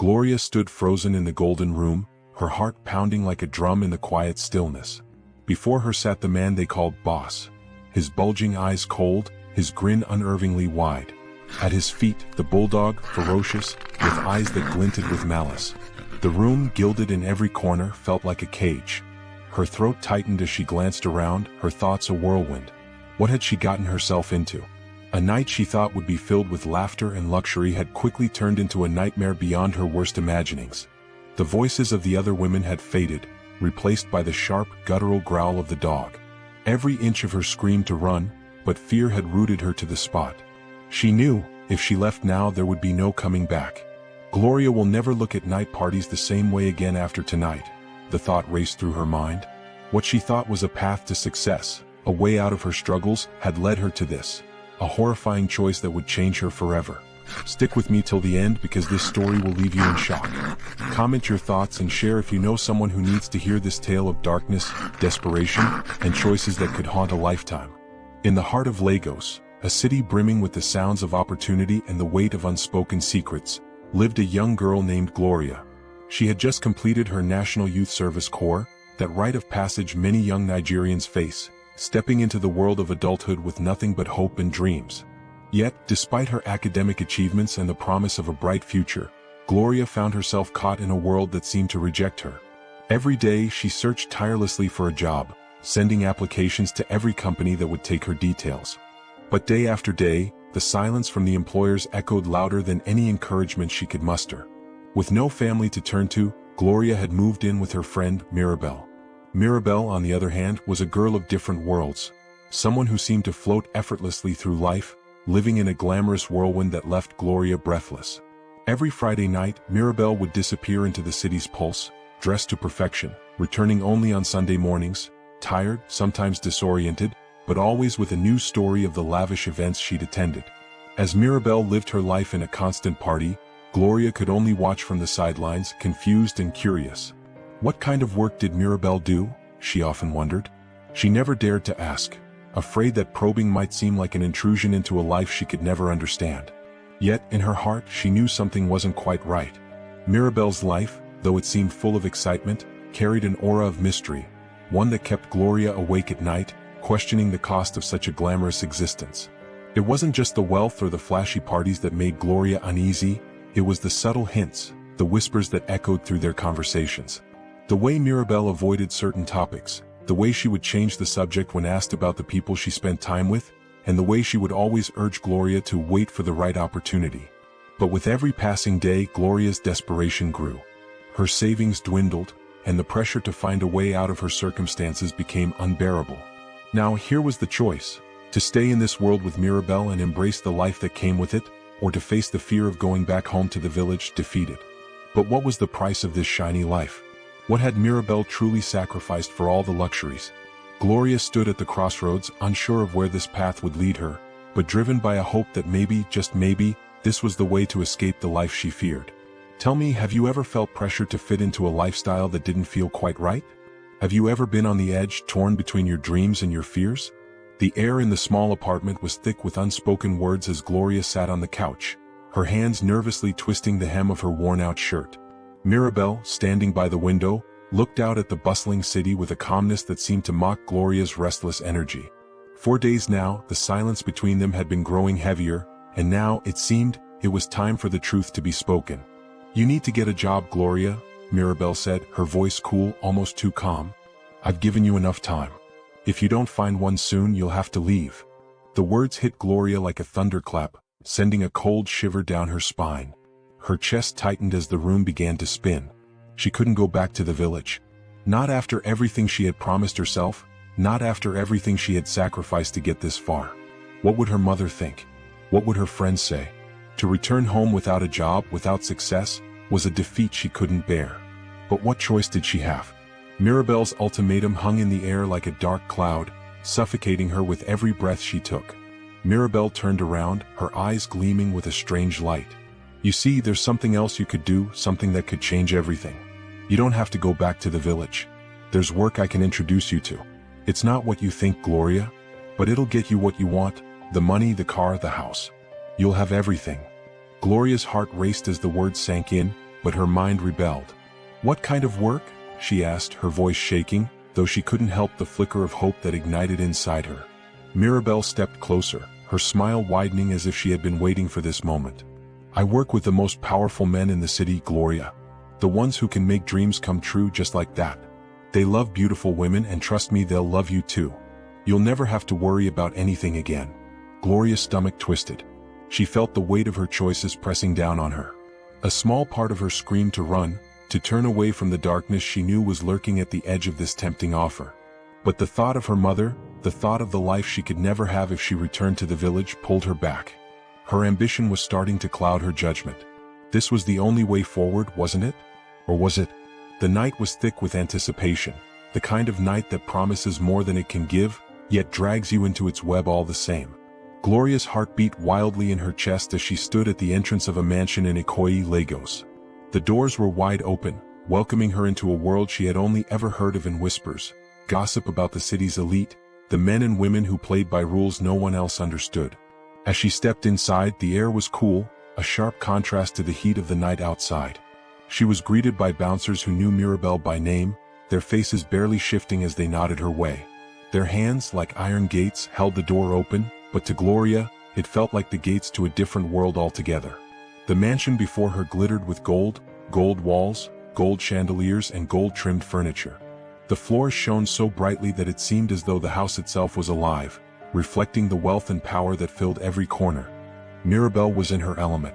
Gloria stood frozen in the golden room, her heart pounding like a drum in the quiet stillness. Before her sat the man they called Boss, his bulging eyes cold, his grin unnervingly wide. At his feet, the bulldog, ferocious, with eyes that glinted with malice. The room, gilded in every corner, felt like a cage. Her throat tightened as she glanced around, her thoughts a whirlwind. What had she gotten herself into? A night she thought would be filled with laughter and luxury had quickly turned into a nightmare beyond her worst imaginings. The voices of the other women had faded, replaced by the sharp, guttural growl of the dog. Every inch of her screamed to run, but fear had rooted her to the spot. She knew, if she left now there would be no coming back. Gloria will never look at night parties the same way again after tonight, the thought raced through her mind. What she thought was a path to success, a way out of her struggles, had led her to this. A horrifying choice that would change her forever. Stick with me till the end because this story will leave you in shock. Comment your thoughts and share if you know someone who needs to hear this tale of darkness, desperation, and choices that could haunt a lifetime. In the heart of Lagos, a city brimming with the sounds of opportunity and the weight of unspoken secrets, lived a young girl named Gloria. She had just completed her National Youth Service Corps, that rite of passage many young Nigerians face, stepping into the world of adulthood with nothing but hope and dreams. Yet, despite her academic achievements and the promise of a bright future, Gloria found herself caught in a world that seemed to reject her. Every day she searched tirelessly for a job, sending applications to every company that would take her details. But day after day, the silence from the employers echoed louder than any encouragement she could muster. With no family to turn to, Gloria had moved in with her friend, Mirabel. Mirabel, on the other hand, was a girl of different worlds. Someone who seemed to float effortlessly through life, living in a glamorous whirlwind that left Gloria breathless. Every Friday night, Mirabel would disappear into the city's pulse, dressed to perfection, returning only on Sunday mornings, tired, sometimes disoriented, but always with a new story of the lavish events she'd attended. As Mirabel lived her life in a constant party, Gloria could only watch from the sidelines, confused and curious. What kind of work did Mirabel do? She often wondered. She never dared to ask, afraid that probing might seem like an intrusion into a life she could never understand. Yet, in her heart, she knew something wasn't quite right. Mirabel's life, though it seemed full of excitement, carried an aura of mystery, one that kept Gloria awake at night, questioning the cost of such a glamorous existence. It wasn't just the wealth or the flashy parties that made Gloria uneasy, it was the subtle hints, the whispers that echoed through their conversations. The way Mirabel avoided certain topics, the way she would change the subject when asked about the people she spent time with, and the way she would always urge Gloria to wait for the right opportunity. But with every passing day, Gloria's desperation grew. Her savings dwindled, and the pressure to find a way out of her circumstances became unbearable. Now here was the choice: to stay in this world with Mirabel and embrace the life that came with it, or to face the fear of going back home to the village defeated. But what was the price of this shiny life? What had Mirabel truly sacrificed for all the luxuries? Gloria stood at the crossroads, unsure of where this path would lead her, but driven by a hope that maybe, just maybe, this was the way to escape the life she feared. Tell me, have you ever felt pressure to fit into a lifestyle that didn't feel quite right? Have you ever been on the edge, torn between your dreams and your fears? The air in the small apartment was thick with unspoken words as Gloria sat on the couch, her hands nervously twisting the hem of her worn-out shirt. Mirabel, standing by the window, looked out at the bustling city with a calmness that seemed to mock Gloria's restless energy. 4 days now, the silence between them had been growing heavier, and now, it seemed, it was time for the truth to be spoken. "You need to get a job, Gloria," Mirabel said, her voice cool, almost too calm. "I've given you enough time. If you don't find one soon, you'll have to leave." The words hit Gloria like a thunderclap, sending a cold shiver down her spine. Her chest tightened as the room began to spin. She couldn't go back to the village. Not after everything she had promised herself, not after everything she had sacrificed to get this far. What would her mother think? What would her friends say? To return home without a job, without success, was a defeat she couldn't bear. But what choice did she have? Mirabel's ultimatum hung in the air like a dark cloud, suffocating her with every breath she took. Mirabel turned around, her eyes gleaming with a strange light. "You see, there's something else you could do, something that could change everything. You don't have to go back to the village. There's work I can introduce you to. It's not what you think, Gloria, but it'll get you what you want, the money, the car, the house. You'll have everything." Gloria's heart raced as the words sank in, but her mind rebelled. "What kind of work?" she asked, her voice shaking, though she couldn't help the flicker of hope that ignited inside her. Mirabel stepped closer, her smile widening as if she had been waiting for this moment. "I work with the most powerful men in the city, Gloria. The ones who can make dreams come true just like that. They love beautiful women, and trust me, they'll love you too. You'll never have to worry about anything again." Gloria's stomach twisted. She felt the weight of her choices pressing down on her. A small part of her screamed to run, to turn away from the darkness she knew was lurking at the edge of this tempting offer. But the thought of her mother, the thought of the life she could never have if she returned to the village, pulled her back. Her ambition was starting to cloud her judgment. This was the only way forward, wasn't it? Or was it? The night was thick with anticipation, the kind of night that promises more than it can give, yet drags you into its web all the same. Gloria's heart beat wildly in her chest as she stood at the entrance of a mansion in Ikoyi, Lagos. The doors were wide open, welcoming her into a world she had only ever heard of in whispers, gossip about the city's elite, the men and women who played by rules no one else understood. As she stepped inside, the air was cool, a sharp contrast to the heat of the night outside. She was greeted by bouncers who knew Mirabel by name, their faces barely shifting as they nodded her way. Their hands, like iron gates, held the door open, but to Gloria, it felt like the gates to a different world altogether. The mansion before her glittered with gold walls, gold chandeliers, and gold-trimmed furniture. The floors shone so brightly that it seemed as though the house itself was alive, reflecting the wealth and power that filled every corner. Mirabel was in her element.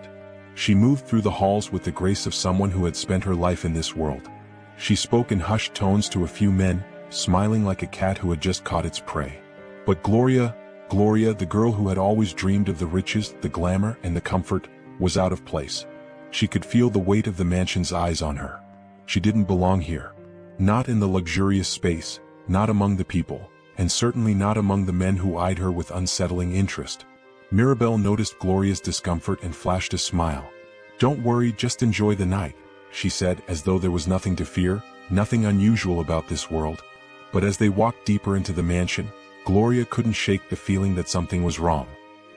She moved through the halls with the grace of someone who had spent her life in this world. She spoke in hushed tones to a few men, smiling like a cat who had just caught its prey. But Gloria, the girl who had always dreamed of the riches, the glamour, and the comfort, was out of place. She could feel the weight of the mansion's eyes on her. She didn't belong here. Not in the luxurious space, not among the people, and certainly not among the men who eyed her with unsettling interest. Mirabel noticed Gloria's discomfort and flashed a smile. "Don't worry, just enjoy the night," she said, as though there was nothing to fear, nothing unusual about this world. But as they walked deeper into the mansion, Gloria couldn't shake the feeling that something was wrong.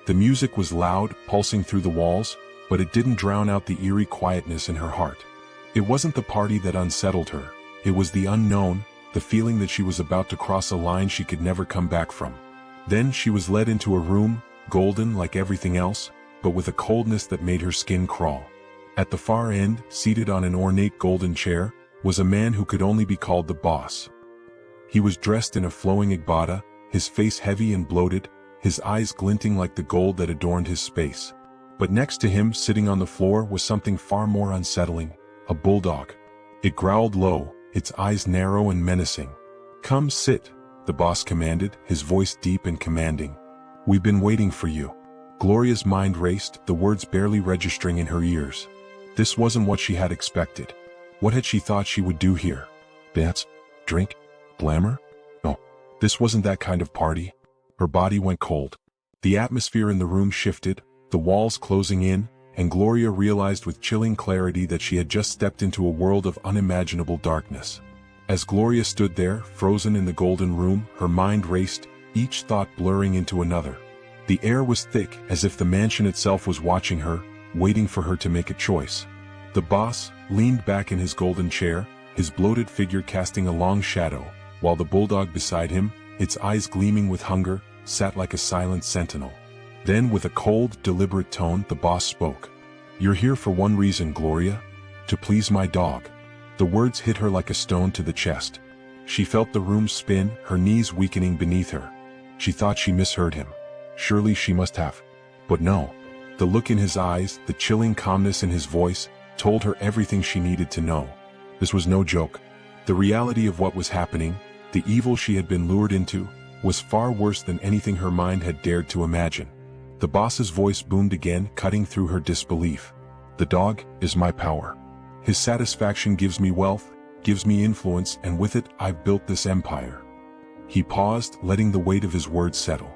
The music was loud, pulsing through the walls, but it didn't drown out the eerie quietness in her heart. It wasn't the party that unsettled her, it was the unknown, the feeling that she was about to cross a line she could never come back from. Then she was led into a room, golden like everything else, but with a coldness that made her skin crawl. At the far end, seated on an ornate golden chair, was a man who could only be called the boss. He was dressed in a flowing agbada, his face heavy and bloated, his eyes glinting like the gold that adorned his space. But next to him, sitting on the floor, was something far more unsettling, a bulldog. It growled low, its eyes narrow and menacing. "Come sit," the boss commanded, his voice deep and commanding. "We've been waiting for you." Gloria's mind raced, the words barely registering in her ears. This wasn't what she had expected. What had she thought she would do here? Dance? Drink? Glamour? No, this wasn't that kind of party. Her body went cold. The atmosphere in the room shifted, the walls closing in, and Gloria realized with chilling clarity that she had just stepped into a world of unimaginable darkness. As Gloria stood there, frozen in the golden room, her mind raced, each thought blurring into another. The air was thick, as if the mansion itself was watching her, waiting for her to make a choice. The boss leaned back in his golden chair, his bloated figure casting a long shadow, while the bulldog beside him, its eyes gleaming with hunger, sat like a silent sentinel. Then, with a cold, deliberate tone, the boss spoke. "You're here for one reason, Gloria. To please my dog." The words hit her like a stone to the chest. She felt the room spin, her knees weakening beneath her. She thought she misheard him. Surely she must have. But no. The look in his eyes, the chilling calmness in his voice, told her everything she needed to know. This was no joke. The reality of what was happening, the evil she had been lured into, was far worse than anything her mind had dared to imagine. The boss's voice boomed again, cutting through her disbelief. "The dog is my power. His satisfaction gives me wealth, gives me influence, and with it I've built this empire." He paused, letting the weight of his words settle.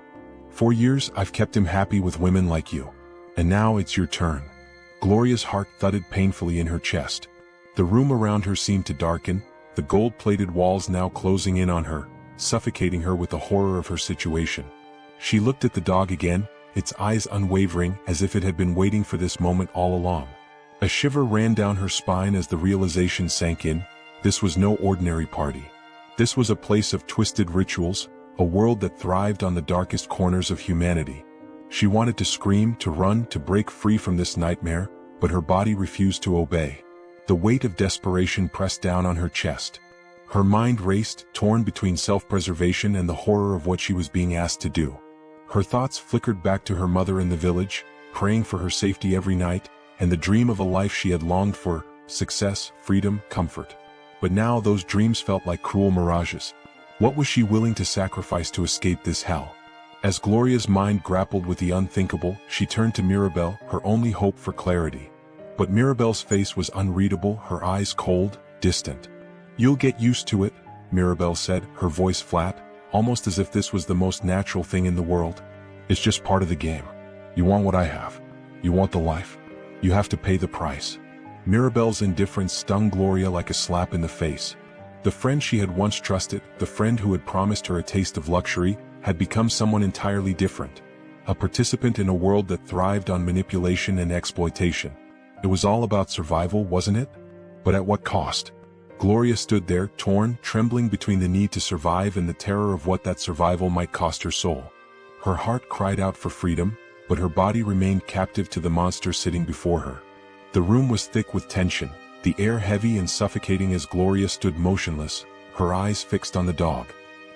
"For years I've kept him happy with women like you. And now it's your turn." Gloria's heart thudded painfully in her chest. The room around her seemed to darken, the gold-plated walls now closing in on her, suffocating her with the horror of her situation. She looked at the dog again, its eyes unwavering, as if it had been waiting for this moment all along. A shiver ran down her spine as the realization sank in. This was no ordinary party. This was a place of twisted rituals, a world that thrived on the darkest corners of humanity. She wanted to scream, to run, to break free from this nightmare, but her body refused to obey. The weight of desperation pressed down on her chest. Her mind raced, torn between self-preservation and the horror of what she was being asked to do. Her thoughts flickered back to her mother in the village, praying for her safety every night, and the dream of a life she had longed for, success, freedom, comfort. But now those dreams felt like cruel mirages. What was she willing to sacrifice to escape this hell? As Gloria's mind grappled with the unthinkable, she turned to Mirabel, her only hope for clarity. But Mirabel's face was unreadable, her eyes cold, distant. "You'll get used to it," Mirabel said, her voice flat, almost as if this was the most natural thing in the world. "It's just part of the game. You want what I have. You want the life. You have to pay the price." Mirabel's indifference stung Gloria like a slap in the face. The friend she had once trusted, the friend who had promised her a taste of luxury, had become someone entirely different. A participant in a world that thrived on manipulation and exploitation. It was all about survival, wasn't it? But at what cost? Gloria stood there, torn, trembling between the need to survive and the terror of what that survival might cost her soul. Her heart cried out for freedom, but her body remained captive to the monster sitting before her. The room was thick with tension, the air heavy and suffocating as Gloria stood motionless, her eyes fixed on the dog.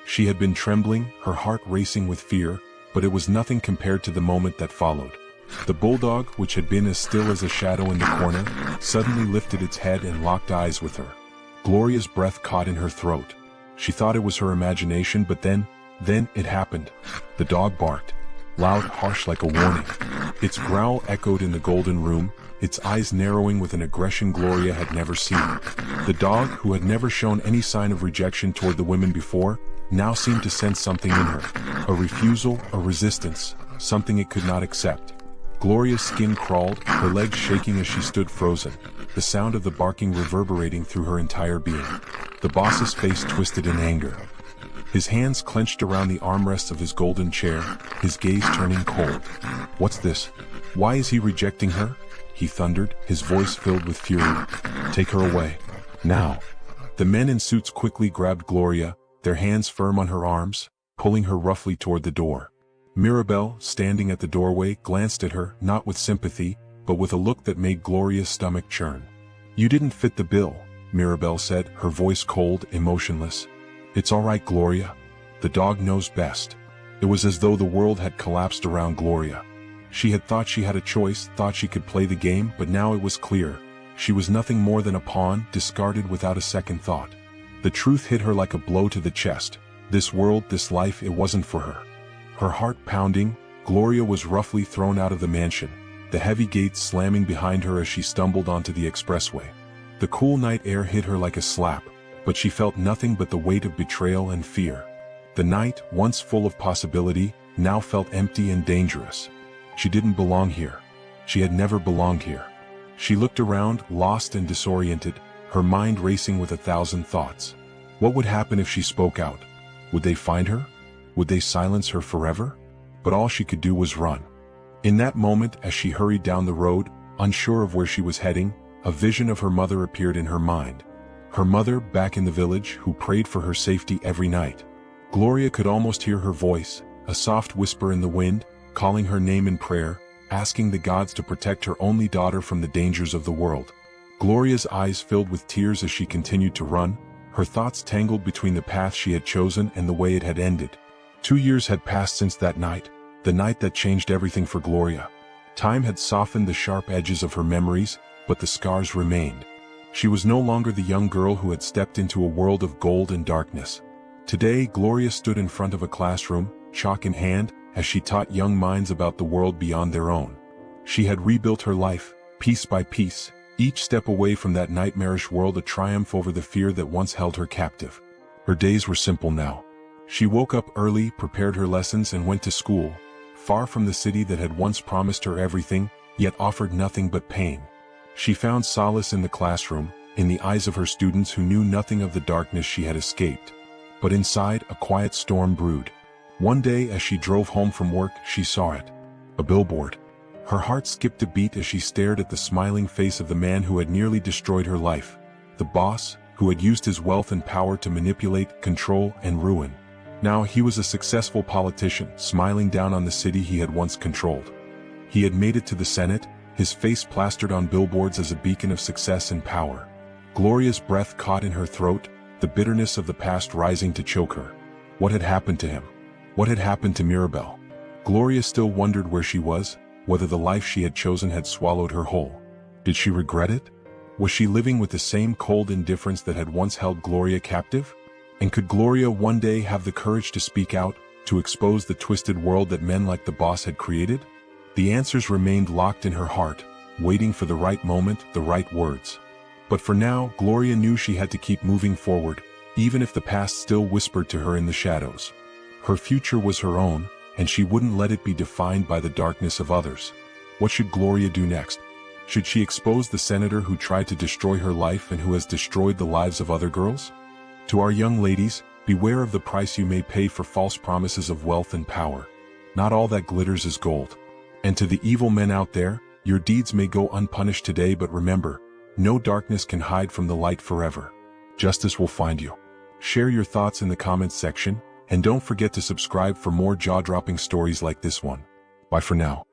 She had been trembling, her heart racing with fear, but it was nothing compared to the moment that followed. The bulldog, which had been as still as a shadow in the corner, suddenly lifted its head and locked eyes with her. Gloria's breath caught in her throat. She thought it was her imagination, but then it happened. The dog barked. Loud, harsh like a warning. Its growl echoed in the golden room, its eyes narrowing with an aggression Gloria had never seen. The dog, who had never shown any sign of rejection toward the women before, now seemed to sense something in her. A refusal, a resistance, something it could not accept. Gloria's skin crawled, her legs shaking as she stood frozen, the sound of the barking reverberating through her entire being. The boss's face twisted in anger. His hands clenched around the armrests of his golden chair, his gaze turning cold. "What's this? Why is he rejecting her?" he thundered, his voice filled with fury. "Take her away. Now." The men in suits quickly grabbed Gloria, their hands firm on her arms, pulling her roughly toward the door. Mirabel, standing at the doorway, glanced at her, not with sympathy, but with a look that made Gloria's stomach churn. "You didn't fit the bill," Mirabel said, her voice cold, emotionless. "It's all right, Gloria. The dog knows best." It was as though the world had collapsed around Gloria. She had thought she had a choice, thought she could play the game, but now it was clear. She was nothing more than a pawn, discarded without a second thought. The truth hit her like a blow to the chest. This world, this life, it wasn't for her. Her heart pounding, Gloria was roughly thrown out of the mansion, the heavy gates slamming behind her as she stumbled onto the expressway. The cool night air hit her like a slap, but she felt nothing but the weight of betrayal and fear. The night, once full of possibility, now felt empty and dangerous. She didn't belong here. She had never belonged here. She looked around, lost and disoriented, her mind racing with 1,000 thoughts. What would happen if she spoke out? Would they find her? Would they silence her forever? But all she could do was run. In that moment, as she hurried down the road, unsure of where she was heading, a vision of her mother appeared in her mind. Her mother, back in the village, who prayed for her safety every night. Gloria could almost hear her voice, a soft whisper in the wind, calling her name in prayer, asking the gods to protect her only daughter from the dangers of the world. Gloria's eyes filled with tears as she continued to run, her thoughts tangled between the path she had chosen and the way it had ended. 2 years had passed since that night, the night that changed everything for Gloria. Time had softened the sharp edges of her memories, but the scars remained. She was no longer the young girl who had stepped into a world of gold and darkness. Today, Gloria stood in front of a classroom, chalk in hand, as she taught young minds about the world beyond their own. She had rebuilt her life, piece by piece, each step away from that nightmarish world a triumph over the fear that once held her captive. Her days were simple now. She woke up early, prepared her lessons and went to school, far from the city that had once promised her everything, yet offered nothing but pain. She found solace in the classroom, in the eyes of her students who knew nothing of the darkness she had escaped. But inside, a quiet storm brewed. One day as she drove home from work, she saw it. A billboard. Her heart skipped a beat as she stared at the smiling face of the man who had nearly destroyed her life. The boss, who had used his wealth and power to manipulate, control, and ruin. Now he was a successful politician, smiling down on the city he had once controlled. He had made it to the Senate, his face plastered on billboards as a beacon of success and power. Gloria's breath caught in her throat, the bitterness of the past rising to choke her. What had happened to him? What had happened to Mirabel? Gloria still wondered where she was, whether the life she had chosen had swallowed her whole. Did she regret it? Was she living with the same cold indifference that had once held Gloria captive? And could Gloria one day have the courage to speak out, to expose the twisted world that men like the boss had created? The answers remained locked in her heart, waiting for the right moment, the right words. But for now, Gloria knew she had to keep moving forward, even if the past still whispered to her in the shadows. Her future was her own, and she wouldn't let it be defined by the darkness of others. What should Gloria do next? Should she expose the senator who tried to destroy her life and who has destroyed the lives of other girls? To our young ladies, beware of the price you may pay for false promises of wealth and power. Not all that glitters is gold. And to the evil men out there, your deeds may go unpunished today, but remember, no darkness can hide from the light forever. Justice will find you. Share your thoughts in the comments section, and don't forget to subscribe for more jaw-dropping stories like this one. Bye for now.